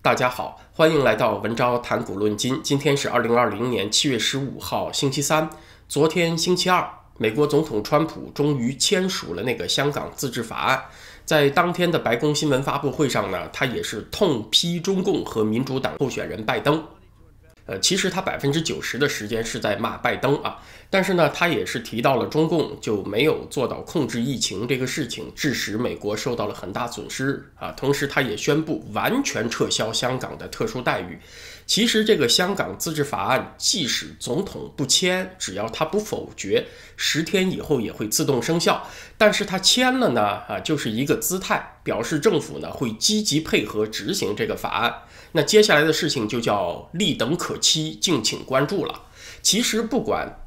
大家好，欢迎来到文昭谈股论金。今天是2020年7月15号，星期三。昨天星期二，美国总统川普终于签署了那个香港自治法案。在当天的白宫新闻发布会上呢，他也是痛批中共和民主党候选人拜登。其实他90%的时间是在骂拜登啊，但是呢，他也是提到了中共就没有做到控制疫情这个事情，致使美国受到了很大损失啊。同时，他也宣布完全撤销香港的特殊待遇。其实这个香港自治法案，即使总统不签，只要他不否决，10天以后也会自动生效。但是他签了呢，就是一个姿态，表示政府呢会积极配合执行这个法案。那接下来的事情就叫立等可期，敬请关注了。其实不管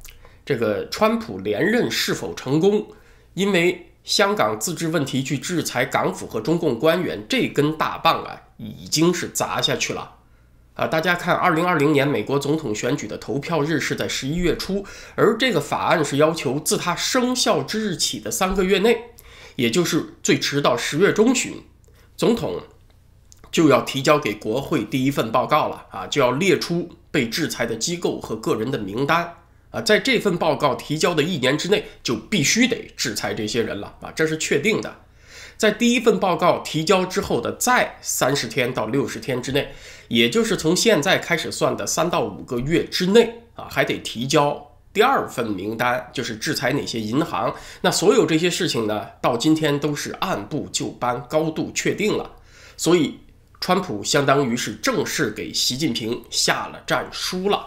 这个川普连任是否成功，因为香港自治问题去制裁港府和中共官员，这根大棒已经是砸下去了。大家看2020年美国总统选举的投票日是在11月初，而这个法案是要求自它生效之日起的3个月内，也就是最迟到10月中旬，总统就要提交给国会第一份报告了就要列出被制裁的机构和个人的名单在这份报告提交的1年之内就必须得制裁这些人了这是确定的。在第一份报告提交之后的再30天到60天之内，也就是从现在开始算的3到5个月之内还得提交第2份名单，就是制裁哪些银行。那所有这些事情呢，到今天都是按部就班，高度确定了。所以川普相当于是正式给习近平下了战书了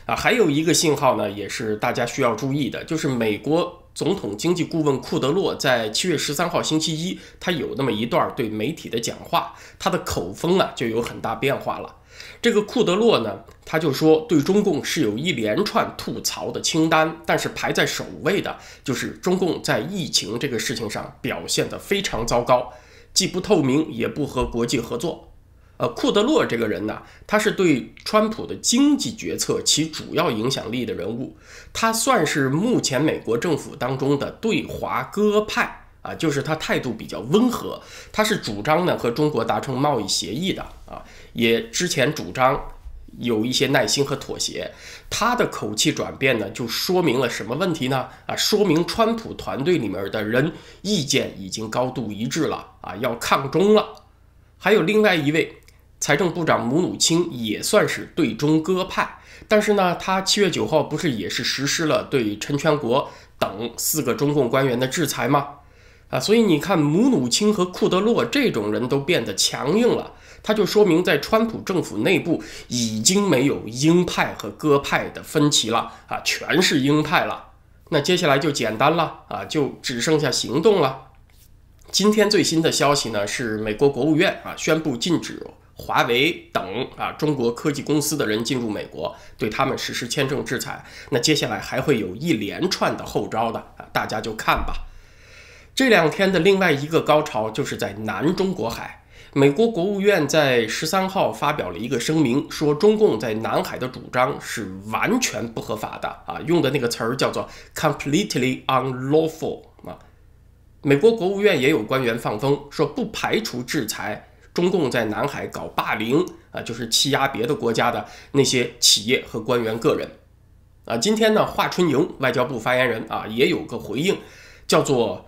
还有一个信号呢，也是大家需要注意的，就是美国总统经济顾问库德洛在7月13号星期一，他有那么一段对媒体的讲话，他的口风就有很大变化了。这个库德洛呢，他就说对中共是有一连串吐槽的清单，但是排在首位的就是中共在疫情这个事情上表现得非常糟糕，既不透明也不和国际合作。库德洛这个人呢，他是对川普的经济决策起主要影响力的人物，他算是目前美国政府当中的对华鸽派就是他态度比较温和，他是主张呢和中国达成贸易协议的也之前主张有一些耐心和妥协。他的口气转变呢，就说明了什么问题呢？说明川普团队里面的人意见已经高度一致了要抗中了。还有另外一位财政部长姆努钦也算是对中鸽派，但是呢，他7月9号不是也是实施了对陈全国等4个中共官员的制裁吗？所以你看姆努钦和库德洛这种人都变得强硬了，他就说明在川普政府内部已经没有鹰派和鸽派的分歧了全是鹰派了。那接下来就简单了就只剩下行动了。今天最新的消息呢，是美国国务院宣布禁止华为等中国科技公司的人进入美国，对他们实施签证制裁。那接下来还会有一连串的后招的大家就看吧。这2天的另外一个高潮就是在南中国海，美国国务院在13号发表了一个声明，说中共在南海的主张是完全不合法的用的那个词儿叫做 completely unlawful 美国国务院也有官员放风说，不排除制裁中共在南海搞霸凌就是欺压别的国家的那些企业和官员个人今天呢，华春莹外交部发言人也有个回应，叫做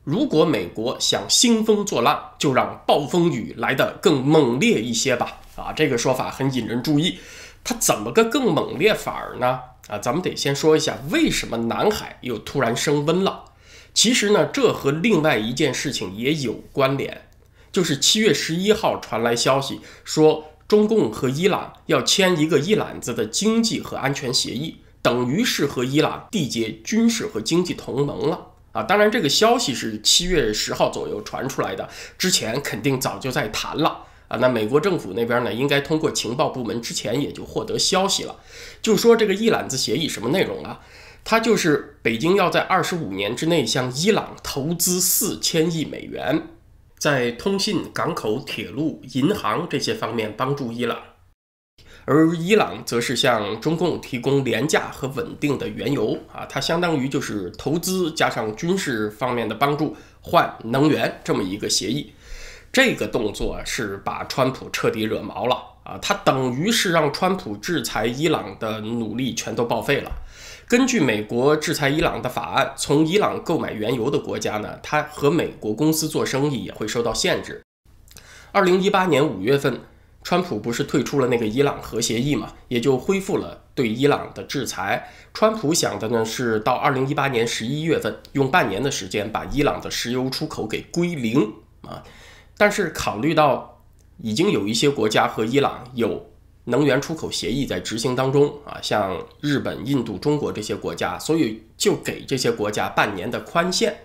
如果美国想兴风作浪，就让暴风雨来得更猛烈一些吧这个说法很引人注意。它怎么个更猛烈法呢咱们得先说一下为什么南海又突然升温了。其实呢，这和另外一件事情也有关联，就是7月11号传来消息说，中共和伊朗要签一个一揽子的经济和安全协议，等于是和伊朗缔结军事和经济同盟了当然这个消息是7月10号左右传出来的，之前肯定早就在谈了那美国政府那边呢，应该通过情报部门之前也就获得消息了，就说这个一揽子协议什么内容它就是北京要在25年之内向伊朗投资4000亿美元，在通信、港口、铁路、银行这些方面帮助伊朗，而伊朗则是向中共提供廉价和稳定的原油它相当于就是投资加上军事方面的帮助换能源这么一个协议。这个动作是把川普彻底惹毛了啊！他等于是让川普制裁伊朗的努力全都报废了。根据美国制裁伊朗的法案，从伊朗购买原油的国家呢，它和美国公司做生意也会受到限制。2018年5月份，川普不是退出了那个伊朗核协议嘛，也就恢复了对伊朗的制裁。川普想的呢是到2018年11月份，用半年的时间把伊朗的石油出口给归零啊。但是考虑到已经有一些国家和伊朗有能源出口协议在执行当中啊，像日本、印度、中国这些国家，所以就给这些国家半年的宽限。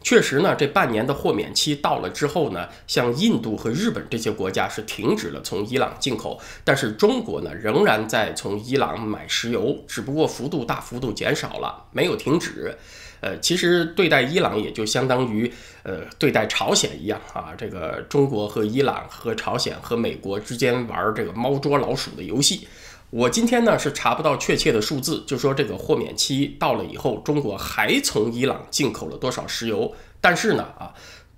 确实呢，这半年的豁免期到了之后呢，像印度和日本这些国家是停止了从伊朗进口，但是中国呢仍然在从伊朗买石油，只不过大幅度减少了，没有停止。其实对待伊朗也就相当于对待朝鲜一样啊，这个中国和伊朗和朝鲜和美国之间玩这个猫捉老鼠的游戏。我今天呢是查不到确切的数字，就说这个豁免期到了以后，中国还从伊朗进口了多少石油。但是呢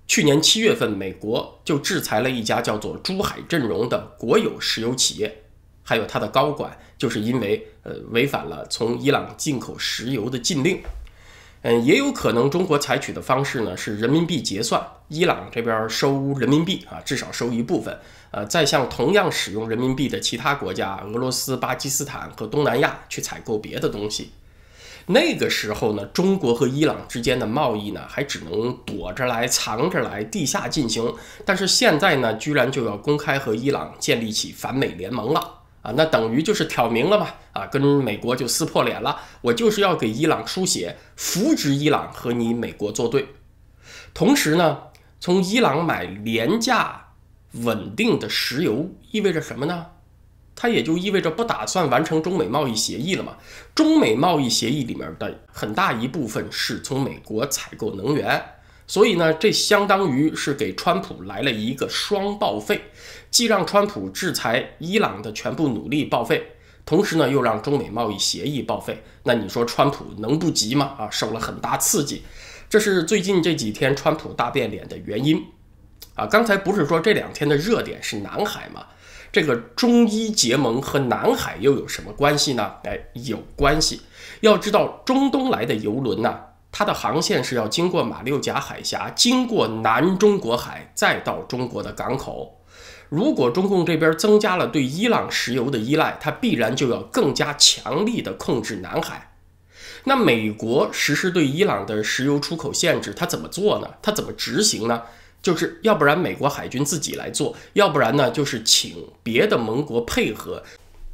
去年7月份，美国就制裁了一家叫做珠海振荣的国有石油企业，还有它的高管，就是因为违反了从伊朗进口石油的禁令。也有可能中国采取的方式呢是人民币结算，伊朗这边收人民币啊，至少收一部分，再向同样使用人民币的其他国家，俄罗斯、巴基斯坦和东南亚去采购别的东西。那个时候呢，中国和伊朗之间的贸易呢还只能躲着来、藏着来、地下进行，但是现在呢，居然就要公开和伊朗建立起反美联盟了。那等于就是挑明了嘛，跟美国就撕破脸了，我就是要给伊朗输血，扶植伊朗和你美国作对。同时呢，从伊朗买廉价稳定的石油意味着什么呢？它也就意味着不打算完成中美贸易协议了嘛。中美贸易协议里面的很大一部分是从美国采购能源，所以呢，这相当于是给川普来了一个双报废，既让川普制裁伊朗的全部努力报废，同时呢又让中美贸易协议报废。那你说川普能不急吗？受了很大刺激，这是最近这几天川普大变脸的原因。刚才不是说这2天的热点是南海吗？这个中伊结盟和南海又有什么关系呢？有关系。要知道中东来的油轮呢，它的航线是要经过马六甲海峡，经过南中国海，再到中国的港口。如果中共这边增加了对伊朗石油的依赖，它必然就要更加强力的控制南海。那美国实施对伊朗的石油出口限制，它怎么做呢？它怎么执行呢？就是要不然美国海军自己来做，要不然呢就是请别的盟国配合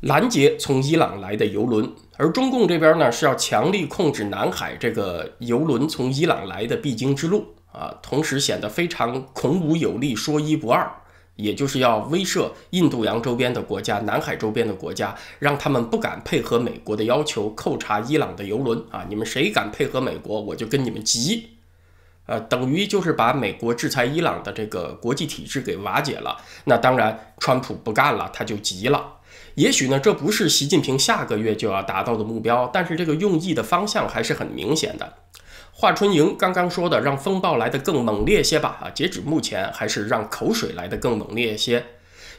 拦截从伊朗来的油轮。而中共这边呢是要强力控制南海这个油轮从伊朗来的必经之路同时显得非常孔武有力、说一不二，也就是要威慑印度洋周边的国家、南海周边的国家，让他们不敢配合美国的要求扣查伊朗的油轮你们谁敢配合美国，我就跟你们急。等于就是把美国制裁伊朗的这个国际体制给瓦解了。那当然川普不干了，他就急了。也许呢这不是习近平下个月就要达到的目标，但是这个用意的方向还是很明显的。华春莹刚刚说的让风暴来得更猛烈些吧，截止目前还是让口水来得更猛烈些。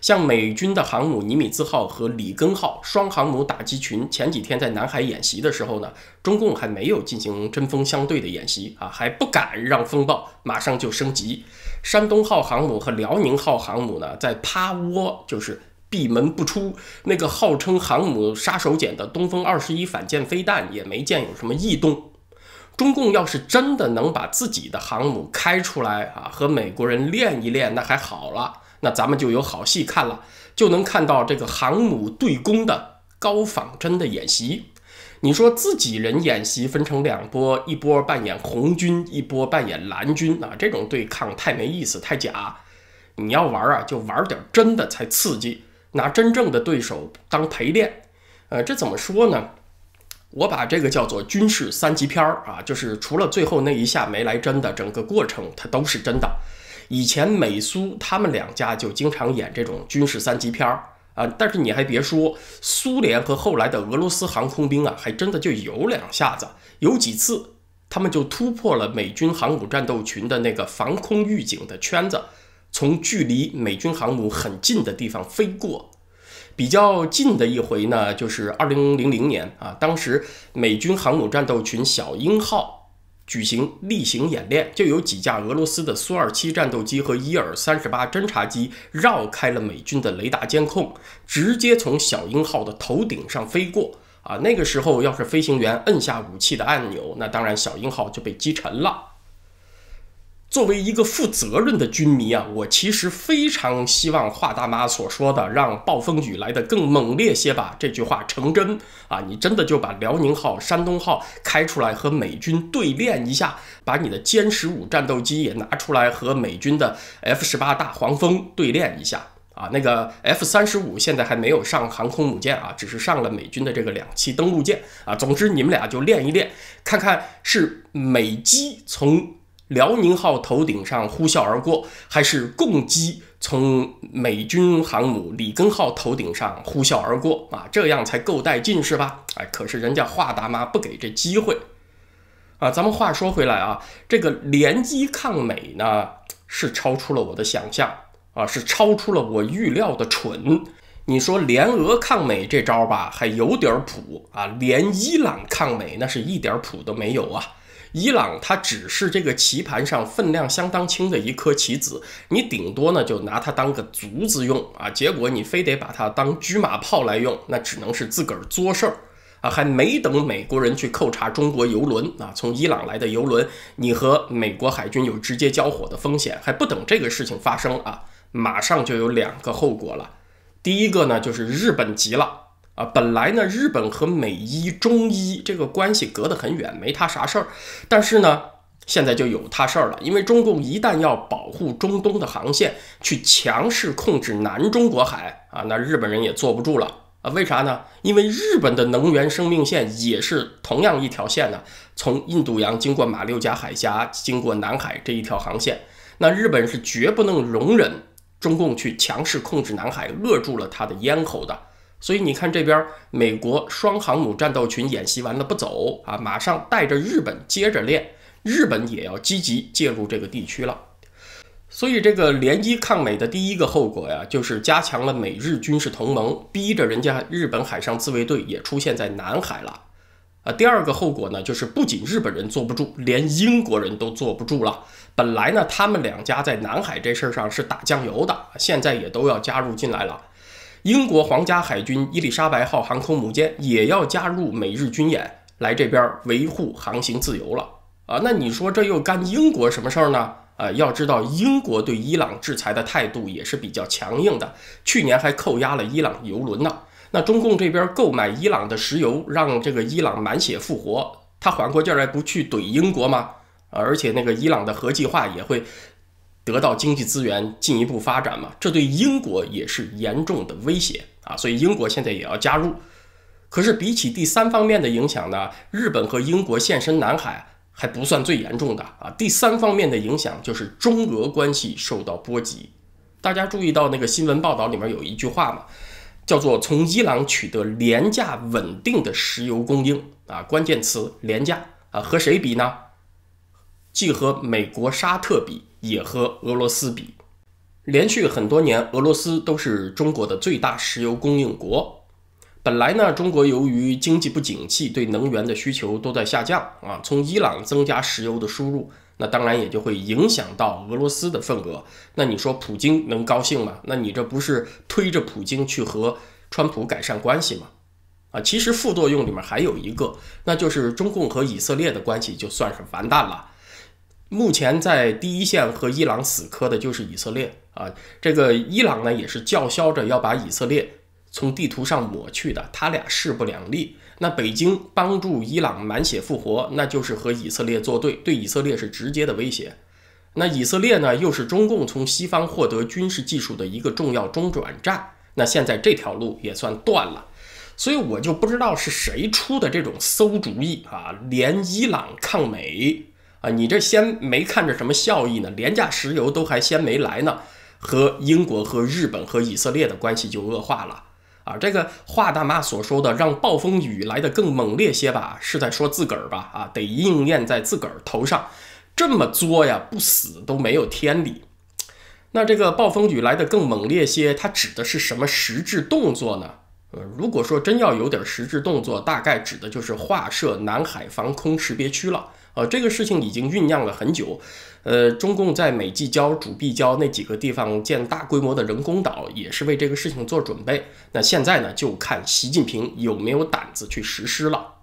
像美军的航母尼米兹号和里根号双航母打击群前几天在南海演习的时候呢，中共还没有进行针锋相对的演习还不敢让风暴马上就升级。山东号航母和辽宁号航母呢，在趴窝，就是闭门不出，那个号称航母杀手锏的东风21反舰飞弹也没见有什么异动。中共要是真的能把自己的航母开出来和美国人练一练，那还好了，那咱们就有好戏看了，就能看到这个航母对攻的高仿真的演习。你说自己人演习分成2波，一波扮演红军，一波扮演蓝军这种对抗太没意思，太假。你要玩就玩点真的才刺激，拿真正的对手当陪练。这怎么说呢？我把这个叫做军事3级片就是除了最后那一下没来真的，整个过程它都是真的。以前美苏他们2家就经常演这种军事3级片但是你还别说，苏联和后来的俄罗斯航空兵还真的就有2下子，有几次他们就突破了美军航母战斗群的那个防空预警的圈子，从距离美军航母很近的地方飞过。比较近的一回呢，就是2000年啊，当时美军航母战斗群小鹰号举行例行演练，就有几架俄罗斯的苏27战斗机和伊尔38侦察机绕开了美军的雷达监控，直接从小鹰号的头顶上飞过啊。那个时候要是飞行员摁下武器的按钮，那当然小鹰号就被击沉了。作为一个负责任的军迷啊，我其实非常希望华大妈所说的让暴风雨来得更猛烈些吧这句话成真啊！你真的就把辽宁号、山东号开出来和美军对练一下，把你的歼15战斗机也拿出来和美军的 F18大黄蜂对练一下啊！那个 F35现在还没有上航空母舰啊，只是上了美军的这个2栖登陆舰啊。总之你们俩就练一练，看看是美机从辽宁号头顶上呼啸而过，还是共机从美军航母里根号头顶上呼啸而过啊？这样才够带劲是吧？哎，可是人家华大妈不给这机会啊。咱们话说回来啊，这个联机抗美呢，是超出了我的想象啊，是超出了我预料的蠢。你说联俄抗美这招吧，还有点谱啊，连伊朗抗美那是一点谱都没有啊。伊朗它只是这个棋盘上分量相当轻的一颗棋子，你顶多呢就拿它当个卒子用啊，结果你非得把它当车马炮来用，那只能是自个儿作事儿啊！还没等美国人去扣查中国油轮啊，从伊朗来的油轮，你和美国海军有直接交火的风险，还不等这个事情发生啊，马上就有2个后果了。第一个呢，就是日本急了。本来呢，日本和美伊、中伊这个关系隔得很远，没他啥事儿。但是呢，现在就有他事儿了，因为中共一旦要保护中东的航线，去强势控制南中国海啊，那日本人也坐不住了啊。为啥呢？因为日本的能源生命线也是同样一条线呢，从印度洋经过马六甲海峡，经过南海这一条航线，那日本是绝不能容忍中共去强势控制南海，扼住了他的咽喉的。所以你看这边美国双航母战斗群演习完了不走啊，马上带着日本接着练，日本也要积极介入这个地区了。所以这个联伊抗美的第一个后果呀，就是加强了美日军事同盟，逼着人家日本海上自卫队也出现在南海了。第二个后果呢，就是不仅日本人坐不住，连英国人都坐不住了。本来呢，他们2家在南海这事上是打酱油的，现在也都要加入进来了。英国皇家海军伊丽莎白号航空母舰也要加入美日军演，来这边维护航行自由了啊！那你说这又干英国什么事儿呢？要知道英国对伊朗制裁的态度也是比较强硬的，去年还扣押了伊朗油轮呢。那中共这边购买伊朗的石油，让这个伊朗满血复活，他缓过劲儿来不去怼英国吗？而且那个伊朗的核计划也会得到经济资源进一步发展嘛，这对英国也是严重的威胁啊！所以英国现在也要加入。可是比起第3方面的影响呢，日本和英国现身南海还不算最严重的啊。第3方面的影响就是中俄关系受到波及。大家注意到那个新闻报道里面有一句话嘛，叫做从伊朗取得廉价稳定的石油供应啊，关键词廉价啊，和谁比呢？既和美国沙特比，也和俄罗斯比。连续很多年，俄罗斯都是中国的最大石油供应国。本来呢，中国由于经济不景气，对能源的需求都在下降啊，从伊朗增加石油的输入，那当然也就会影响到俄罗斯的份额。那你说普京能高兴吗？那你这不是推着普京去和川普改善关系吗？其实副作用里面还有一个，那就是中共和以色列的关系就算是完蛋了。目前在第一线和伊朗死磕的就是以色列啊，这个伊朗呢也是叫嚣着要把以色列从地图上抹去的，他俩势不两立。那北京帮助伊朗满血复活，那就是和以色列作对，对以色列是直接的威胁。那以色列呢，又是中共从西方获得军事技术的一个重要中转站，那现在这条路也算断了。所以我就不知道是谁出的这种馊主意啊，连伊朗抗美啊，你这先没看着什么效益呢，廉价石油都还先没来呢，和英国和日本和以色列的关系就恶化了啊。这个华大妈所说的让暴风雨来得更猛烈些吧，是在说自个儿吧啊，得应验在自个儿头上，这么作呀，不死都没有天理。那这个暴风雨来得更猛烈些，它指的是什么实质动作呢？如果说真要有点实质动作，大概指的就是划设南海防空识别区了。这个事情已经酝酿了很久。中共在美济礁、主碧礁那几个地方建大规模的人工岛，也是为这个事情做准备。那现在呢，就看习近平有没有胆子去实施了。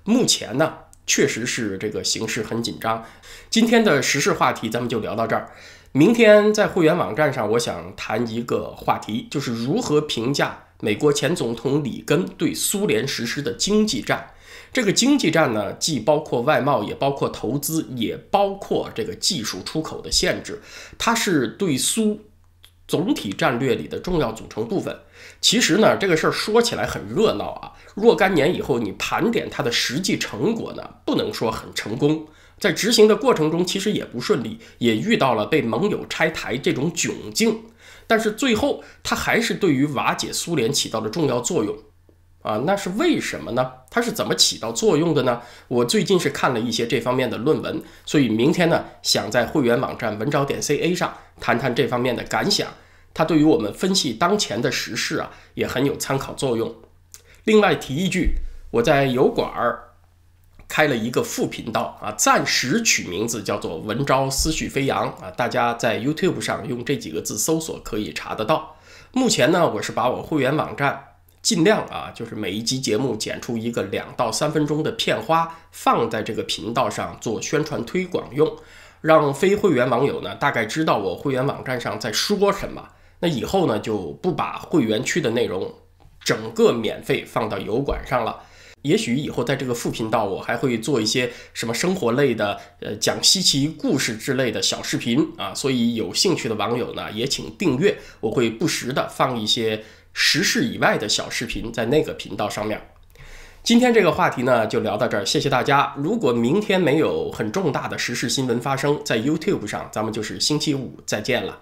目前呢，确实是这个形势很紧张。今天的时事话题咱们就聊到这儿。明天在会员网站上，我想谈一个话题，就是如何评价美国前总统里根对苏联实施的经济战。这个经济战呢，既包括外贸，也包括投资，也包括这个技术出口的限制，它是对苏总体战略里的重要组成部分。其实呢，这个事儿说起来很热闹啊，若干年以后你盘点它的实际成果呢，不能说很成功。在执行的过程中，其实也不顺利，也遇到了被盟友拆台这种窘境。但是最后，它还是对于瓦解苏联起到了重要作用。那是为什么呢？它是怎么起到作用的呢？我最近是看了一些这方面的论文，所以明天呢，想在会员网站文招.ca 上谈谈这方面的感想。它对于我们分析当前的时事也很有参考作用。另外提一句，我在油管开了一个副频道暂时取名字叫做文招思绪飞扬大家在 YouTube 上用这几个字搜索可以查得到。目前呢，我是把我会员网站尽量就是每一集节目剪出一个2到3分钟的片花，放在这个频道上做宣传推广用，让非会员网友呢大概知道我会员网站上在说什么。那以后呢，就不把会员区的内容整个免费放到油管上了。也许以后在这个副频道，我还会做一些什么生活类的，讲稀奇故事之类的小视频所以有兴趣的网友呢，也请订阅，我会不时的放一些时事以外的小视频在那个频道上面。今天这个话题呢，就聊到这儿，谢谢大家。如果明天没有很重大的时事新闻发生，在 YouTube 上，咱们就是星期五再见了。